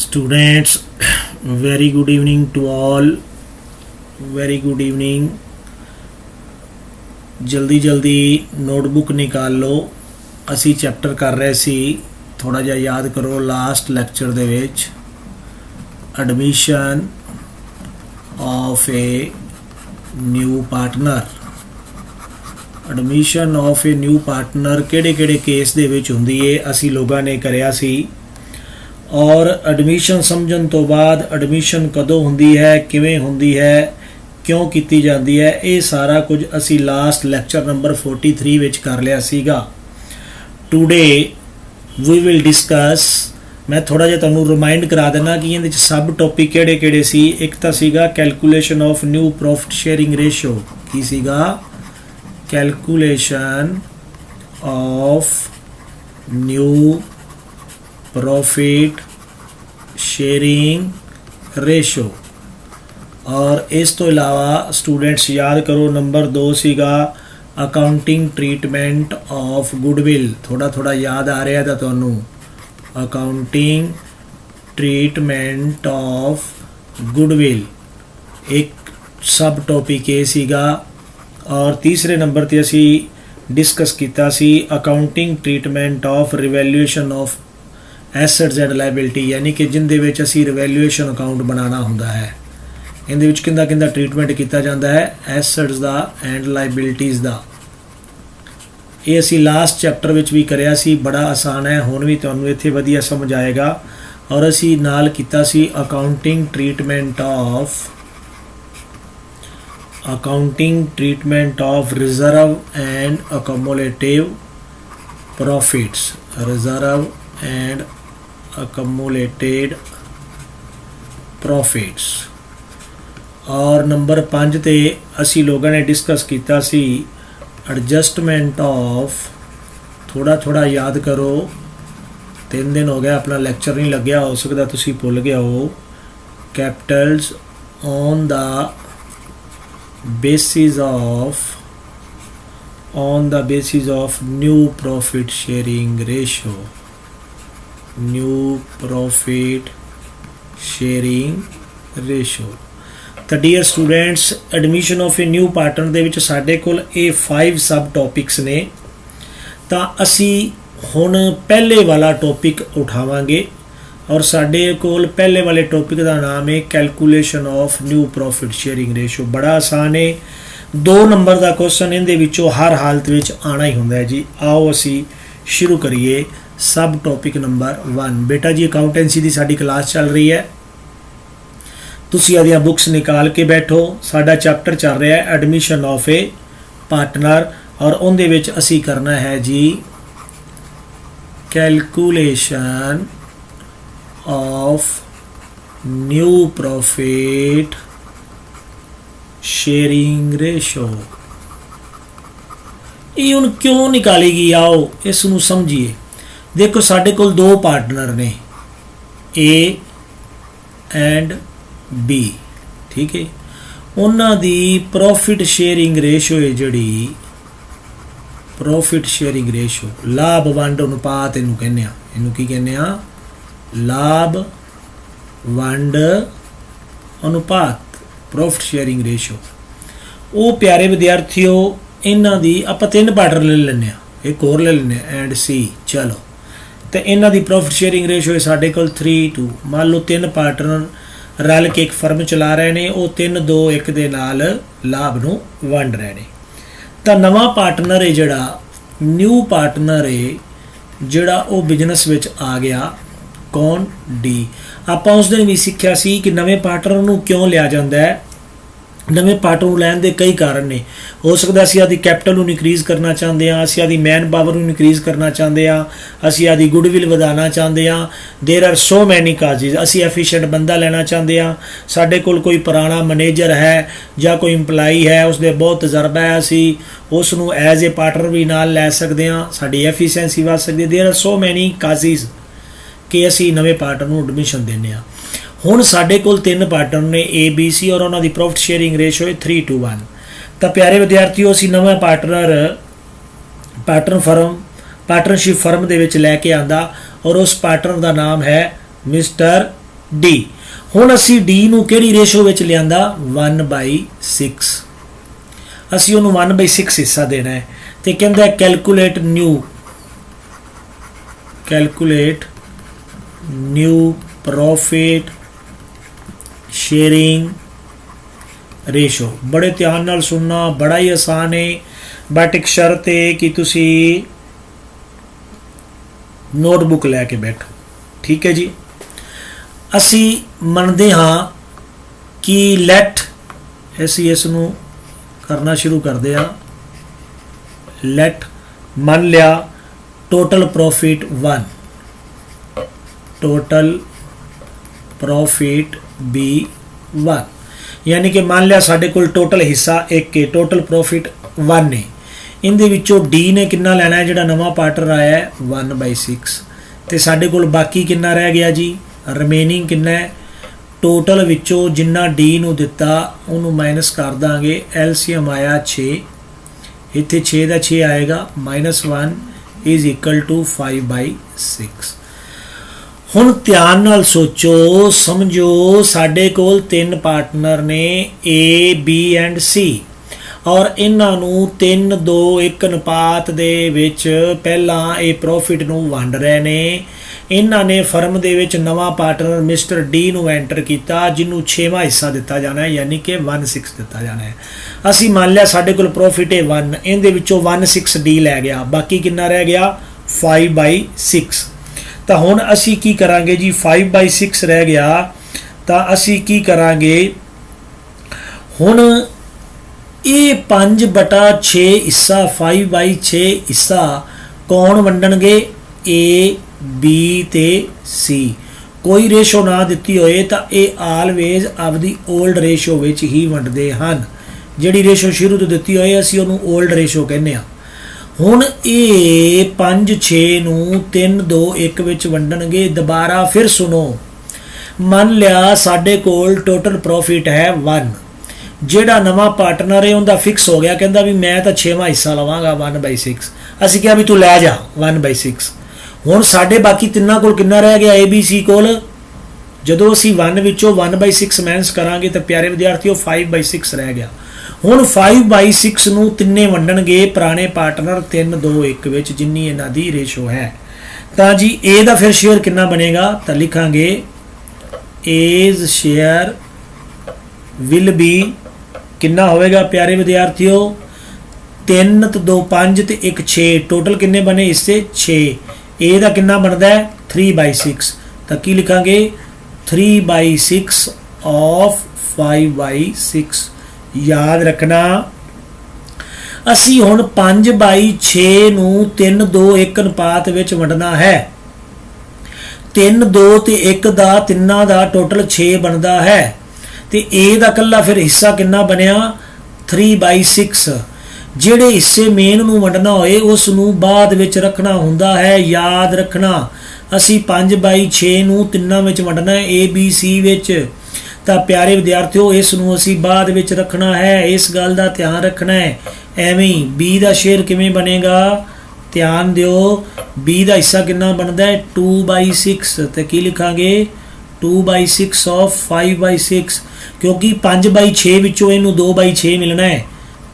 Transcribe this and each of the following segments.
Students, very good evening to all. Very good evening. जल्दी जल्दी notebook निकाल लो। असी चैप्टर कर रहे सी, थोड़ा जिहा याद करो लास्ट लैक्चर दे विच admission of a new partner. Admission of a new partner किहड़े केस दे विच हुंदी है असी लोगों ने करिया सी। और एडमिशन समझण तो बाद एडमिशन कदों हुंदी है, किवें हुंदी है, क्यों की जाती है, ये सारा कुछ असी लास्ट लैक्चर नंबर 43 विच कर लिया सीगा। टूडे वी विल डिस्कस, मैं थोड़ा जिहा तुहानूं रिमाइंड करा देना कि इहदे सब टॉपिक किहड़े सी। एक तां सीगा calculation of new profit sharing ratio. की सीगा? Calculation of new profit sharing ratio. और इस तो इलावा स्टूडेंट्स याद करो नंबर 2 सीगा अकाउंटिंग ट्रीटमेंट ऑफ गुडविल। थोड़ा थोड़ा याद आ रहा था तुहानू। अकाउंटिंग ट्रीटमेंट ऑफ गुडविल एक सब टॉपिक ये सीगा। और तीसरे नंबर ते असी डिस्कस किया सी accounting treatment of revaluation of assets and liability, यानी कि जिंदे विच असी रिवैल्यूएशन अकाउंट बनाना हुंदा है। इहदे विच किंदा किंदा ट्रीटमेंट किया जाता है एसेट्स दा एंड लाइबिलिटीज़ दा। ये असी लास्ट चैप्टर विच भी करिया सी, बड़ा आसान है, हुण भी तुहानूं इत्थे वधिया समझ आएगा। और असी नाल कीता सी accounting treatment of reserve and accumulative profits. Reserve and accumulated profits. और नंबर 5 ते असी लोगों ने डिस्कस किया सी एडजस्टमेंट ऑफ, थोड़ा थोड़ा याद करो, 3 दिन हो गया अपना लैक्चर नहीं लग्या, हो सकता तुसी भुल गया हो। Capitals on the basis of new profit sharing ratio. New profit sharing ratio. तो dear students, admission of a new partner दे विच साडे कोल ये 5 सब टॉपिक्स ने। तो असी हुण पहले वाला टॉपिक उठावांगे और साडे कोल पहले वाले टॉपिक का नाम है calculation of new profit sharing ratio. बड़ा आसान है, 2 नंबर का क्वेश्चन इहदे विचों हर हालत विच आना ही हुंदा है जी। आओ असी शुरू करिए सब टॉपिक नंबर 1। बेटा जी अकाउंटेंसी की साडी क्लास चल रही है, तुसी आदियां बुक्स निकाल के बैठो। साडा चैप्टर चल रहा है एडमिशन ऑफ ए पार्टनर और उहदे विच असी करना है जी calculation of new profit sharing ratio. ये हुण क्यों निकालेगी, आओ इसनूं समझिए। देखो साडे कोल 2 पार्टनर ने ए एंड बी, ठीक है। उन्हां दी प्रॉफिट शेयरिंग रेशो है जिहड़ी प्रॉफिट शेयरिंग रेशो, लाभ वंड अनुपात इनू कहने आ। इनू की कहने आ? लाभ वंड अनुपात, प्रॉफिट शेयरिंग रेशो। वो प्यारे विद्यार्थियों इन्हां दी आपां 3 पार्टनर ले लैने आ, एक होर ले लैने एंड सी। चलो तो इन्हां दी प्रॉफिट शेयरिंग रेशो है साडे कोल 3:2। मान लो 3 पार्टनर रल के एक फर्म चला रहे हैं, वो 3-2-1 दे नाल लाभ नूं वंड रहे हैं। तो नवा पार्टनर है जिहड़ा न्यू पार्टनर है जिहड़ा वो बिजनेस विच आ गया, कौन? डी। आपां उस दिन भी सीखिया सी कि नवे पार्टनर नूं क्यों लिया जाता है। नਵੇਂ पार्टनर ਨੂੰ ਲੈਣ ਦੇ ਕਈ ਕਾਰਨ ਨੇ। ਹੋ ਸਕਦਾ ਅਸੀਂ ਆਦੀ ਕੈਪੀਟਲ ਨੂੰ ਇਨਕਰੀਜ਼ ਕਰਨਾ ਚਾਹੁੰਦੇ ਹਾਂ, ਅਸੀਂ ਆਦੀ ਮੈਨ ਪਾਵਰ ਨੂੰ ਇਨਕਰੀਜ਼ ਕਰਨਾ ਚਾਹੁੰਦੇ ਹਾਂ, ਅਸੀਂ ਆਦੀ ਗੁੱਡਵਿਲ ਵਧਾਉਣਾ ਚਾਹੁੰਦੇ ਹਾਂ। There are so many causes. ਅਸੀਂ एफिशिएंट ਬੰਦਾ ਲੈਣਾ ਚਾਹੁੰਦੇ ਹਾਂ, ਸਾਡੇ ਕੋਲ ਕੋਈ ਪੁਰਾਣਾ ਮੈਨੇਜਰ ਹੈ ਜਾਂ ਕੋਈ ਇੰਪਲਾਈ ਹੈ, ਉਸਦੇ ਬਹੁਤ ਤਜਰਬਾ ਹੈ, ਅਸੀਂ ਉਸ ਨੂੰ ਐਜ਼ ਏ ਪਾਰਟਨਰ ਵੀ ਨਾਲ ਲੈ ਸਕਦੇ ਹਾਂ, ਸਾਡੀ ਐਫੀਸ਼ੀਐਂਸੀ ਵਧ ਸਕਦੀ ਹੈ। There are so many causes कि ਅਸੀਂ ਨਵੇਂ ਪਾਰਟਨਰ ਨੂੰ ਐਡਮਿਸ਼ਨ ਦਿੰਦੇ ਹਾਂ। ਹੁਣ ਸਾਡੇ ਕੋਲ 3 ਪਾर्टनर ने ए बी सी और उन्होंने प्रॉफिट शेयरिंग रेशो है 3:1। तो प्यारे विद्यार्थियों असी नवा पार्टनरशिप फर्म दे विच लैके आंदा और उस पार्टनर का नाम है मिस्टर डी। हुण असी डी नूं किहड़ी रेशो विच लिआंदा 1/6, असी उहनूं 1/6 हिस्सा देना है ते कहंदा calculate new profit sharing ratio. बड़े ध्यान नाल सुनना, बड़ा ही आसान है, बट एक शर्त है कि तुसी नोटबुक लैके बैठो, ठीक है जी। असी मनते हाँ कि लैट असी इस नूं करना शुरू करते हैं। लैट मान लिया total profit 1, total profit be 1, यानी कि मान लिया साढ़े कोल टोटल हिस्सा 1 के, टोटल प्रॉफिट 1 है। इहदे विचों डी ने कितना लैना है, जिहड़ा नवां पार्टनर आया है 1/6, ते साढ़े कोल बाकी कितना रह गया जी, रिमेनिंग कितना है, टोटल विचों जिन्ना डी नूं दिता उहनूं माइनस कर दांगे। एलसीएम आया 6, इत्थे 6 दा 6 आएगा, -1 इज इक्वल टू 5/6। हुण ध्यान नाल सोचो समझो, साढ़े कोल 3 पार्टनर ने ए बी एंड सी, और इन्हां नूं 3-2-1 अनुपात दे विच पहलां ये प्रॉफिट नूं वंड रहे ने। इन्हां ने फर्म दे विच नवां पार्टनर मिस्टर डी नूं एंटर कीता, जिन्हों 6वां हिस्सा दिता जाना है, यानी कि 1/6 दिता जाना है। असी मान लिया साढ़े कोल प्रॉफिट है 1, इहदे विचों 1/6 डी लै गया, बाकी कितना रह गया 5/6। तो हुण असी की करांगे जी, 5/6 रह गया तो असी की करांगे, हुण ये 5/6 हिस्सा 5/6 हिस्सा कौन वंडणगे, ए बी ते सी। कोई रेशो ना दिती होए तो ये आलवेज आपदी ओल्ड रेशो विच ही वंडदे हन। जिहड़ी रेशो शुरू तो दिती होए असी उहनूं ओल्ड रेशो कहने आ। हुण ये 5-6 नूं 3-2-1 विच वंडणगे। दोबारा फिर सुनो, मान लिया साडे कोल टोटल प्रॉफिट है 1, जिहड़ा नवां पार्टनर है उनका फिक्स हो गया, कहता भी मैं तो 6वां हिस्सा लवांगा 1/6। असीं कहा भी तू लै जा 1/6। हुण साडे बाकी तिन्नां कोल कितना रह गया, ए बी सी कोल, जदों असीं 1 विचों 1/6 माइनस करांगे तो प्यारे विद्यार्थियों 5/6 रह गया। हुण 5/6 नूं तिन्ने वंडणगे पुराने पार्टनर 3-2-1 विच, जिन्नी इन्हां दी रेशो है। तां जी ए दा फिर शेयर कितना बनेगा, तो लिखांगे एज शेयर विल बी कितना होएगा प्यारे विद्यार्थियों, 3 ते 2 5 ते 1 6, टोटल किन्ने बने हिस्से 6। ए दा कितना बनता है 3/6, तो की लिखांगे 3/6 ऑफ 5/6। याद रखना असी हुण 5/6 नूं 3-2-1 अनुपात विच वंडना है। 3-2 ते 1 दा तिन्नां दा टोटल 6 बनता है, ते ए दा कल्ला फिर हिस्सा कितना बनिया 3/6। जिहड़े हिस्से मेन नूं वंडना होए उस नूं बाद विच रखना हुंदा है। याद रखना असी 5/6 नूं तिन्नां विच वंडना है, ए बी सी विच। तो प्यारे विद्यार्थियों इस नूं असी बाद विच रखना है, इस गल का ध्यान रखना है। एवें बी का शेयर किवें बनेगा, ध्यान दिओ, बी का हिस्सा कितना बनता है 2/6, तो की लिखांगे 2/6 ऑफ 5/6, क्योंकि 5/6 विचों इनू 2/6 मिलना है।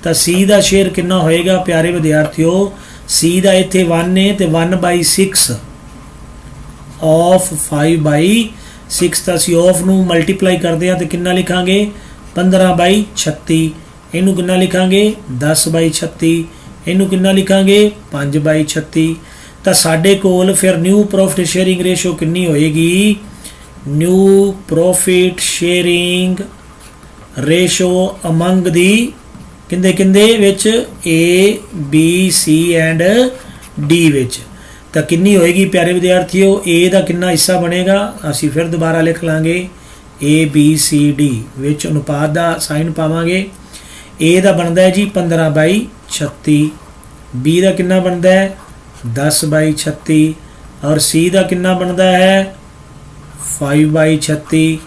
तो सी का शेयर कितना होएगा प्यारे विद्यार्थियों, सी का इत्थे 1 है तो 1/6 ऑफ 5/6, तो असी ऑफ नू मल्टीप्लाई करते हैं तो कितना लिखांगे 15/36, इनू कितना लिखांगे 10/36, इनू कितना लिखांगे 5/36। तो साडे कोल फिर न्यू प्रॉफिट शेयरिंग रेशो कितनी होएगी, new profit sharing ratio among दी किंदे किंदे विच A B C and D विच। तो कितनी होएगी प्यारे विद्यार्थियों, ए का कितना हिस्सा बनेगा, असी फिर दोबारा लिख लांगे ए बी सी डी विच अनुपात का साइन पावांगे। ए का बनता है जी 15/36, बी का कितना बनता है 10/36 और सी का कितना बनता है 5/36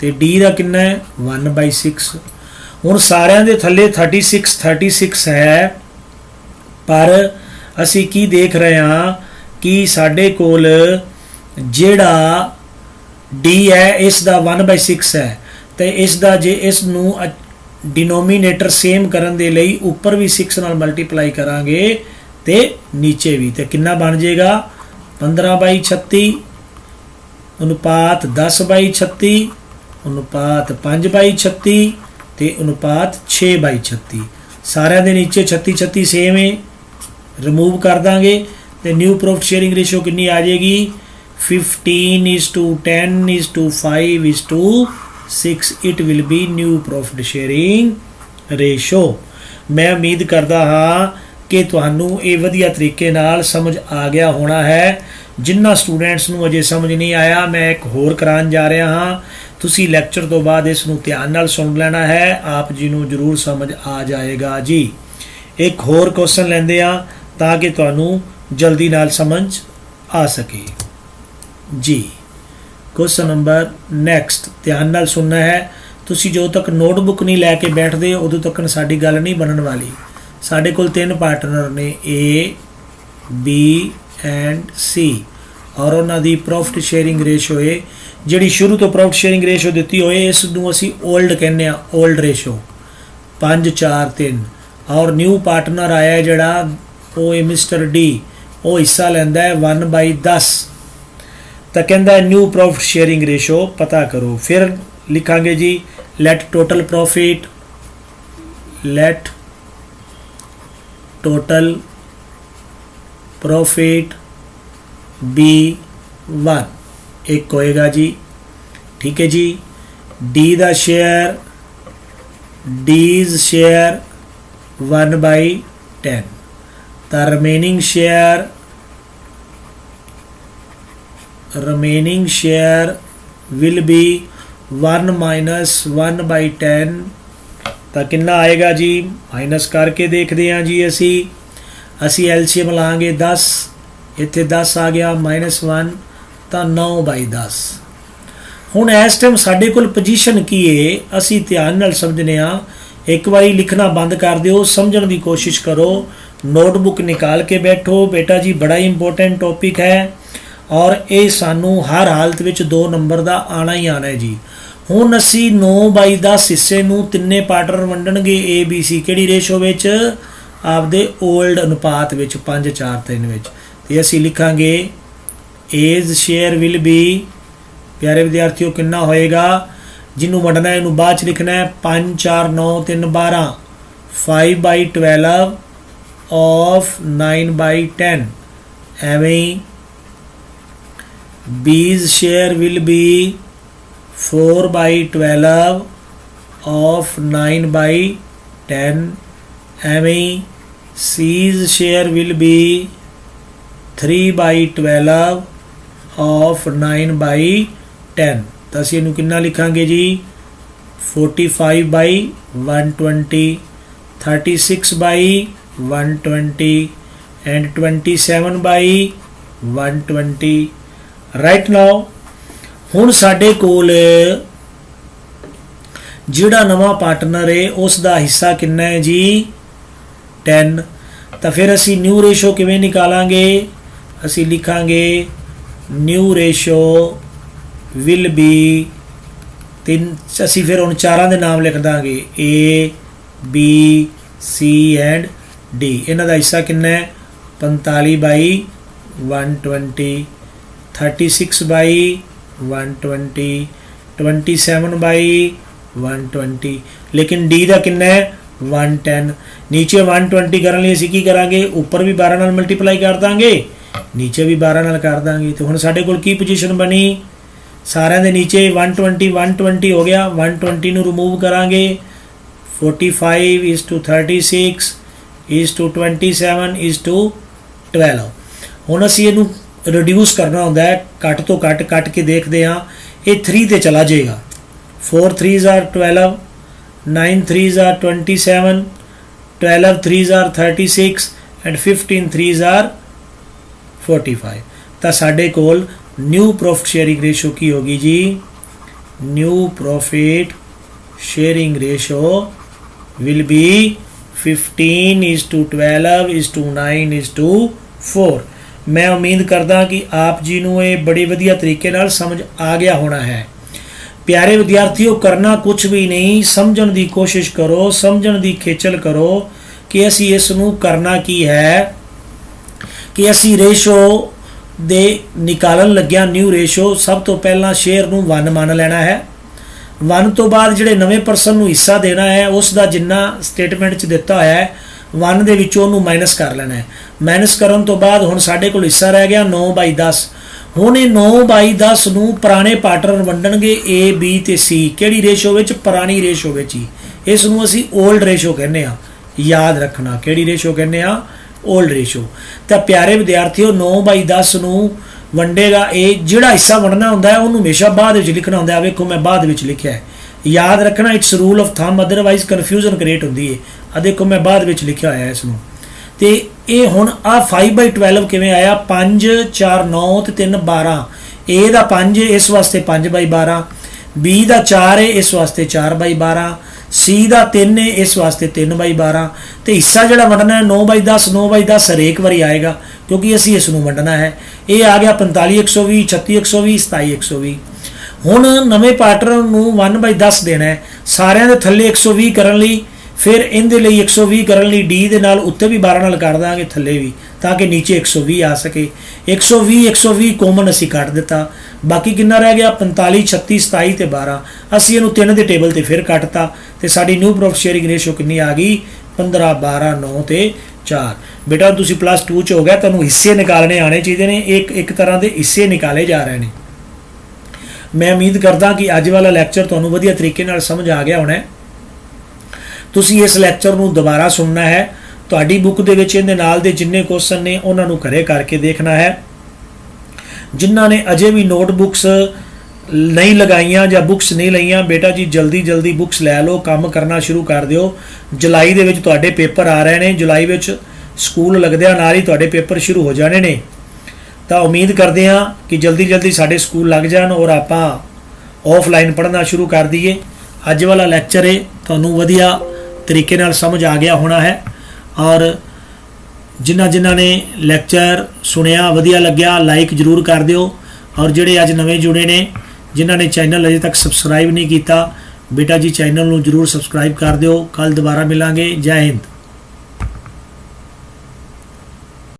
तो डी का कितना है 1/6। हुण सारिਆਂ ਦੇ थले 36 है, पर असी की देख रहे हाँ कि साडे कोल जिहड़ा डी है इस दा 1/6 है तो इस दा जे इस नू डिनोमीनेटर सेम करन दे लई ऊपर भी 6 नाल मल्टीप्लाई करांगे ते नीचे भी तो कितना बन जाएगा 15/36 अनुपात 10/36 अनुपात 5/36 ते अनुपात 6/36 सारे दे नीचे 36 सेम है रिमूव कर देंगे तो न्यू प्रॉफिट शेयरिंग रेशो कितनी आ जाएगी 15:10:5:6 it will be new profit sharing ratio. मैं उम्मीद करता हाँ कि तुहानू ये वधिया तरीके नाल समझ आ गया होना है। जिन्ना स्टूडेंट्स नू अजे समझ नहीं आया मैं एक होर करान जा रहा हाँ, तुसी लैक्चर तो बाद इस नू ध्यान नाल सुन लेना है, आप जी नू जरूर समझ आ जाएगा जी। एक होर क्वेश्चन लेंदे आ ताकि तुहानू जल्दी नाल समझ आ सके जी। क्वेश्चन नंबर नैक्सट ध्यान नाल सुनना है। तुसी जो तक नोटबुक नहीं लैके बैठते उदों तक साडी गल नहीं बनन वाली। साडे कोल 3 पार्टनर ने ए बी एंड सी और उन्हां दी प्रॉफिट शेयरिंग रेशो है जिहड़ी शुरू तो प्रॉफिट शेयरिंग रेशो दित्ती होए इस नूं असीं ओल्ड कहने आ, ओल्ड रेशो 5-4-3 और न्यू पार्टनर आया जिहड़ा वो है मिस्टर डी, वो हिस्सा लैंदा है 1/10 तो कहता है न्यू प्रॉफिट शेयरिंग रेशो पता करो। फिर लिखांगे जी लेट टोटल प्रॉफिट बी 1 एक होएगा जी, ठीक है जी। डी दा share D's share 1/10 the remaining share will be 1 - 1/10 तो कितना आएगा जी, माइनस करके देखते हैं जी। असी एलसीएम लाँगे 10, इत्थे 10 आ गया -1 तो 9/10। हुण इस टाइम साडे कोल पोजीशन की है, असी ध्यान नाल समझने आ। एक बारी लिखना बंद कर दिओ, समझण की कोशिश करो, नोटबुक निकाल के बैठो बेटा जी, बड़ा ही इंपॉर्टेंट टॉपिक है और ये सानू हर हालत में 2 नंबर का आना ही आना है जी। हुण असी 9/10 हिस्से नू 3 पार्टनर वंडणगे ए बी सी किहड़ी रेशो विच, आपदे ओल्ड अनुपात विच 5-4-3 विच। ते असी लिखांगे एज शेयर विल बी, प्यारे विद्यार्थियों कितना होएगा, जिन्हों वंडना है इन्हूं बाद च लिखना है 5 4 9 3 12 5/12 of 9/10 एवें। B's share will be 4/12 of 9/10 एवें। C's share will be 3/12 of 9/10 तो असीं इहनूं कितना लिखांगे जी 45/120 36/120 and 27/120 राइट नाउ। हुण साडे कोल जिहड़ा नवा पार्टनर है उसका हिस्सा कितना है जी 10। तो फिर असी न्यू रेशो किवें निकालांगे, असी लिखांगे न्यू रेशो विल बी 3, असी फिर हुण 4 के नाम लिख देंगे A B C and D. इन्हां दा हिस्सा कितना है 45/120 36/120 27/120 लेकिन डी का कितना है 110। नीचे 120 करने लिए असीं की करांगे, ऊपर भी 12 नाल मल्टीप्लाई कर देंगे, नीचे भी 12 नाल कर देंगे। तो हुण साडे कोल की पोजीशन बनी, सारे दे नीचे 120 हो गया, 120 नूं रिमूव करांगे 45:36:27:12। हुण असीं इहनूं रिड्यूस करना होंदा है, घट तो घट कट के देखते हाँ, ये 3 ते चला जाएगा। 4 3s are 12, 9 3s are 27, 12 3s are 36 and 15 3s are 45। तो साडे कोल न्यू प्रॉफिट शेयरिंग रेशो की होगी जी, new profit sharing ratio will be 15:12:9:4। मैं उम्मीद करदा कि आप जी नूं ये बड़े वधिया तरीके नाल समझ आ गया होना है। प्यारे विद्यार्थियों, करना कुछ भी नहीं, समझण दी कोशिश करो, समझण दी खेचल करो कि असी इस नूं करना की है कि असी रेशो दे निकालन लग्या न्यू रेशो सब तो पहला शेयर नूं 1 मान लेना है। 1 तो बाद जिहड़े नवें परसन नूं हिस्सा देना है उसका जिन्ना स्टेटमेंट च दिता होया है 1 दे विचों उहनूं माइनस कर लेना है। माइनस करन तो बाद हुण साडे कोल हिस्सा रह गया 9/10। हुण ये 9/10 नूं पुराने पार्टनर वंडणगे ए बी ते सी। किहड़ी रेशो विच? पुरानी रेशो विच ही। इस नूं असीं ओल्ड रेशो कहने आ, याद रखना। किहड़ी रेशो कहने आ? Old ratio. तो प्यारे विद्यार्थियों 9/10 नूं वंडेगा ए, जिहड़ा हिस्सा वंडना हुंदा है उहनूं हमेशा बाद विच लिखना हुंदा है। वेखो मैं बाद विच लिखिआ है, याद रखना, it's rule of thumb, otherwise confusion create हुंदी है। आ देखो मैं बाद विच लिखिआ होया इसनूं। ते ये हुण आ 5/12 किवें आया? 5 4 9 ते 3 12। ए दा 5 इस वास्ते 5/12, बी दा 4 है इस वास्ते 4/12, सी दा 3 है इस वास्ते 3/12। तो हिस्सा जिहड़ा वंडना है 9/10, 9/10 हरेक वारी आएगा क्योंकि असीं इस नूं वंडना है। ये आ गया 45/120, 36/120, 27/120। हुण नवें पार्टनर नूं 1/10 देना है। सारिਆਂ ਦੇ थल्ले 120 करन लई, फिर इहदे लई 120 करन लई डी दे नाल उत्ते भी 12 नाल कर दांगे, थल्ले भी, ताकि नीचे 120 आ सके। 120 कॉमन असीं कट दिता, बाकी कितना रह गया? 45 36 27 ते 12। असीं इहनूं 3 दे टेबल ते फिर कटता ते साडी न्यू प्रॉफिट शेयरिंग रेशो कितनी आ गई? 15 12 9 ते 4। बेटा तुसीं +2 च हो गया, तुहानूं हिस्से निकालने आने चाहिए ने। एक तरह के हिस्से निकाले जा रहे हैं। मैं उम्मीद करदा कि अज वाला लैक्चर तुहानूं वधिया तरीके नाल समझ आ गया होना है। तुसीं इस लैक्चर नूं दोबारा सुनना है। तुहाडी बुक दे विच इहदे नाल दे जिन्ने क्वेश्चन ने उन्हां नूं घरे करके देखना है। जिन्हां ने अजे भी नोटबुक्स नहीं लगाइयां या बुक्स नहीं लईयां, बेटा जी जल्दी जल्दी बुक्स लै लो, काम करना शुरू कर दिओ। जुलाई दे विच तुहाडे पेपर आ रहे हैं, जुलाई विच स्कूल लगदिआं नाल ही तुहाडे पेपर शुरू हो जाने ने। तो उम्मीद करते हैं कि जल्दी जल्दी साडे स्कूल लग जान और आपां ऑफलाइन पढ़ना शुरू कर दईए। अज वाला लैक्चर है तुहानूं वधिया तरीके नाल समझ आ गया होना है। और जिन्हां जिन्हां ने लैक्चर सुनिया वधिया लग्या लाइक जरूर कर दिओ। और जिहड़े अज नवें जुड़े ने, जिन्हां ने चैनल अजे तक सबसक्राइब नहीं किया, बेटा जी चैनल नूं जरूर सबसक्राइब कर दिओ। कल दोबारा मिलांगे। जय हिंद।